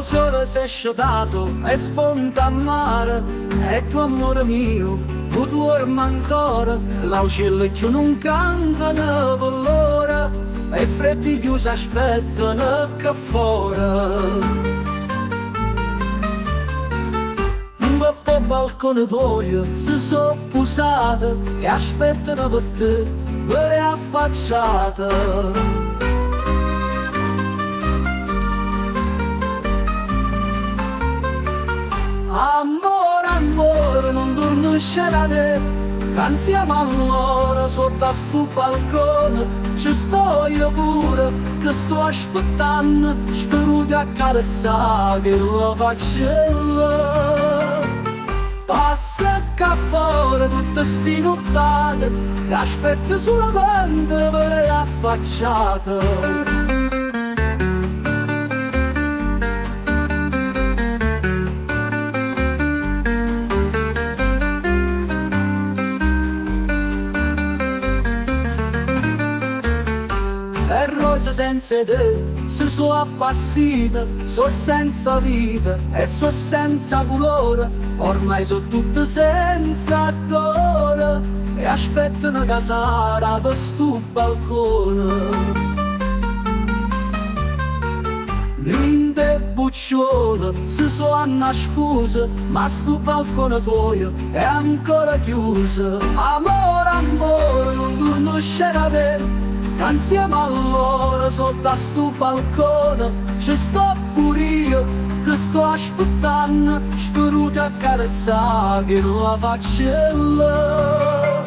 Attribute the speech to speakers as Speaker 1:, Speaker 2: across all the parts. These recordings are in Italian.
Speaker 1: sole si è sciutato e spunta a mare, e tuo amore mio, tu dormi ancora, l'uccello che non cantano per l'ora, e freddi chiusi aspettano che fuori. Al balcone tuo si sono posate e aspettano per te, per affacciate. Amore, amore, non dormisce da te, che insieme a loro sotto a sto balcone ci sto io pure, che sto aspettando, spero di accarezzare che lo faccio. Passa qua fuori tutte sti nottate, che aspetto solamente per affacciate. E rose senza te si sono appassite, sono senza vita e sono senza colore, ormai sono tutte senza cuore e aspettano casara per sto balcone. Linde bucciole si sono nascose, ma sto balcone tuo è ancora chiuso. Amore, amore, non conosce da te, che insieme a loro sotto a sto balcone ci sto pure io, che sto aspettando, spero di accarezzare che la faccella.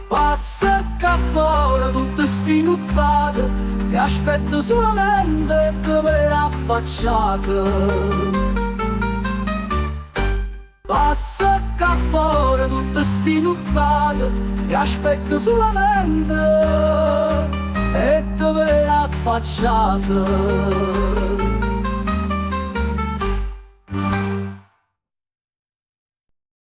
Speaker 1: Passa qua fuori tutte sti nottate, che aspetto solamente per affacciate. Passa qua fuori tutte sti nottate, che aspetto solamente e dove affacciate.